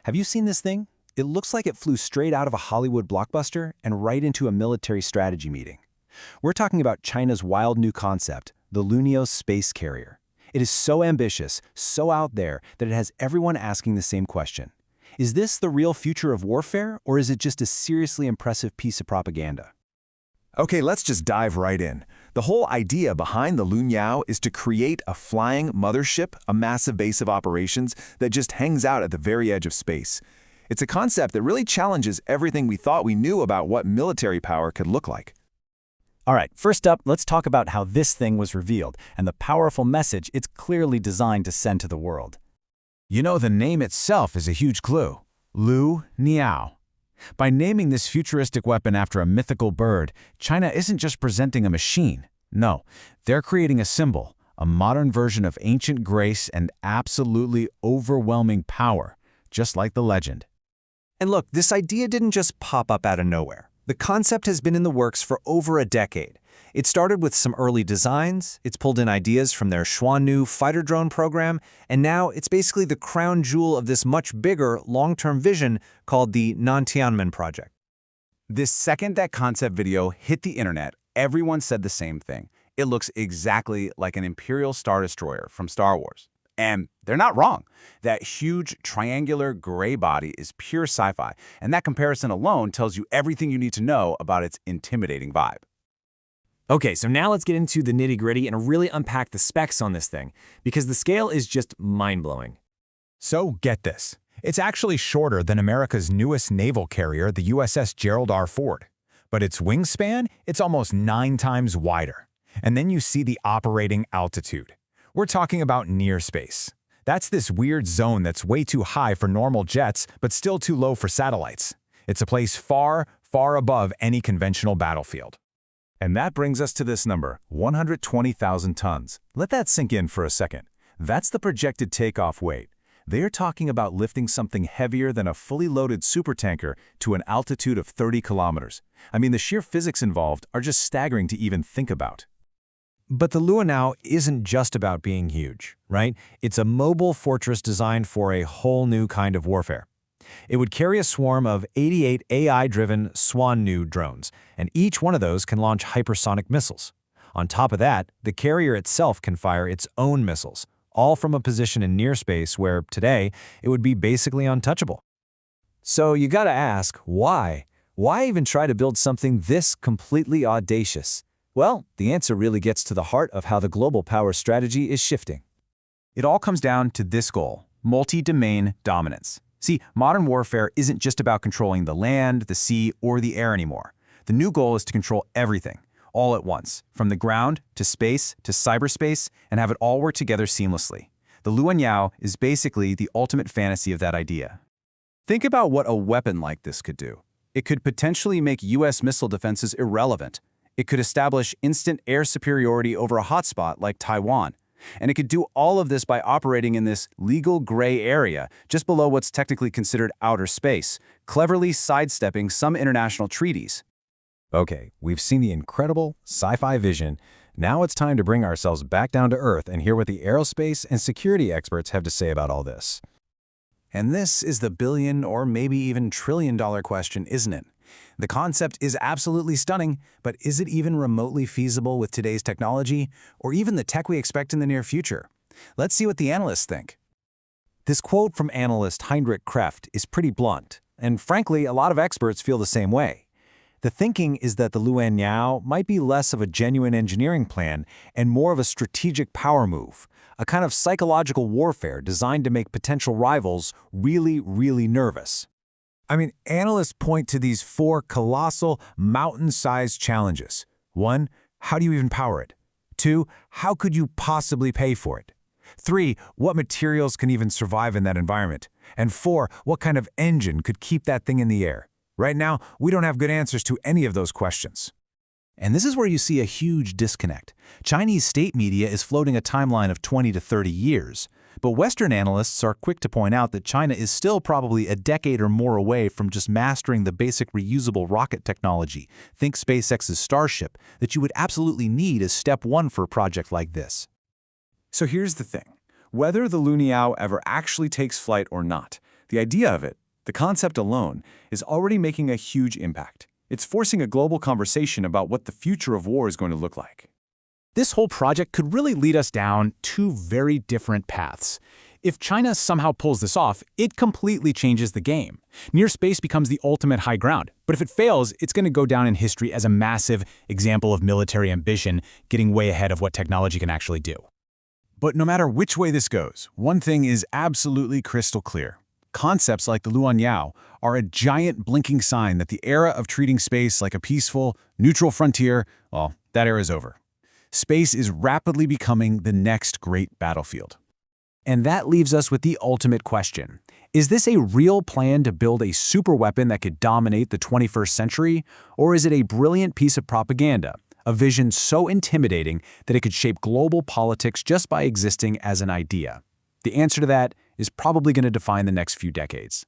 Have you seen this thing? It looks like it flew straight out of a Hollywood blockbuster and right into a military strategy meeting. We're talking about China's wild new concept, the Luanniao space carrier. It is so ambitious, so out there, that it has everyone asking the same question. Is this the real future of warfare, or is it just a seriously impressive piece of propaganda? Okay, let's just dive right in. The whole idea behind the Luanniao is to create a flying mothership, a massive base of operations that just hangs out at the very edge of space. It's a concept that really challenges everything we thought we knew about what military power could look like. All right, first up, let's talk about how this thing was revealed and the powerful message it's clearly designed to send to the world. You know, the name itself is a huge clue. Luanniao. By naming this futuristic weapon after a mythical bird, China isn't just presenting a machine. No, they're creating a symbol, a modern version of ancient grace and absolutely overwhelming power, just like the legend. And look, this idea didn't just pop up out of nowhere. The concept has been in the works for over a decade. It started with some early designs, it's pulled in ideas from their Luanniao fighter drone program, and now it's basically the crown jewel of this much bigger, long-term vision called the Nantianmen Project. The second that concept video hit the internet, everyone said the same thing. It looks exactly like an Imperial Star Destroyer from Star Wars. And they're not wrong. That huge triangular gray body is pure sci-fi, and that comparison alone tells you everything you need to know about its intimidating vibe. Okay, so now let's get into the nitty-gritty and really unpack the specs on this thing, because the scale is just mind-blowing. So get this. It's actually shorter than America's newest naval carrier, the USS Gerald R. Ford. But its wingspan, it's almost 9 times wider. And then you see the operating altitude. We're talking about near space. That's this weird zone that's way too high for normal jets, but still too low for satellites. It's a place far, far above any conventional battlefield. And that brings us to this number, 120,000 tons. Let that sink in for a second. That's the projected takeoff weight. They're talking about lifting something heavier than a fully loaded supertanker to an altitude of 30 kilometers. I mean, the sheer physics involved are just staggering to even think about. But the Luanniao isn't just about being huge, right? It's a mobile fortress designed for a whole new kind of warfare. It would carry a swarm of 88 AI-driven Luanniao drones, and each one of those can launch hypersonic missiles. On top of that, the carrier itself can fire its own missiles, all from a position in near space where, today, it would be basically untouchable. So you gotta ask, why? Why even try to build something this completely audacious? Well, the answer really gets to the heart of how the global power strategy is shifting. It all comes down to this goal, multi-domain dominance. See, modern warfare isn't just about controlling the land, the sea, or the air anymore. The new goal is to control everything, all at once, from the ground to space to cyberspace, and have it all work together seamlessly. The Luanniao is basically the ultimate fantasy of that idea. Think about what a weapon like this could do. It could potentially make US missile defenses irrelevant. It could establish instant air superiority over a hotspot like Taiwan. And it could do all of this by operating in this legal gray area just below what's technically considered outer space, cleverly sidestepping some international treaties. Okay, we've seen the incredible sci-fi vision. Now it's time to bring ourselves back down to Earth and hear what the aerospace and security experts have to say about all this. And this is the billion or maybe even trillion-dollar question, isn't it? The concept is absolutely stunning, but is it even remotely feasible with today's technology, or even the tech we expect in the near future? Let's see what the analysts think. This quote from analyst Heinrich Kreft is pretty blunt, and frankly, a lot of experts feel the same way. The thinking is that the Luanniao might be less of a genuine engineering plan and more of a strategic power move, a kind of psychological warfare designed to make potential rivals really, really nervous. I mean, analysts point to these 4 colossal, mountain-sized challenges. 1, how do you even power it? 2, how could you possibly pay for it? 3, what materials can even survive in that environment? And 4, what kind of engine could keep that thing in the air? Right now, we don't have good answers to any of those questions. And this is where you see a huge disconnect. Chinese state media is floating a timeline of 20 to 30 years. But Western analysts are quick to point out that China is still probably a decade or more away from just mastering the basic reusable rocket technology, think SpaceX's Starship, that you would absolutely need as step 1 for a project like this. So here's the thing. Whether the Luanniao ever actually takes flight or not, The idea of it, the concept alone, is already making a huge impact. It's forcing a global conversation about what the future of war is going to look like. This whole project could really lead us down two very different paths. If China somehow pulls this off, it completely changes the game. Near space becomes the ultimate high ground. But if it fails, it's going to go down in history as a massive example of military ambition getting way ahead of what technology can actually do. But no matter which way this goes, one thing is absolutely crystal clear. Concepts like the Luanniao are a giant blinking sign that the era of treating space like a peaceful, neutral frontier, well, that era is over. Space is rapidly becoming the next great battlefield. And that leaves us with the ultimate question. Is this a real plan to build a superweapon that could dominate the 21st century? Or is it a brilliant piece of propaganda, a vision so intimidating that it could shape global politics just by existing as an idea? The answer to that is probably going to define the next few decades.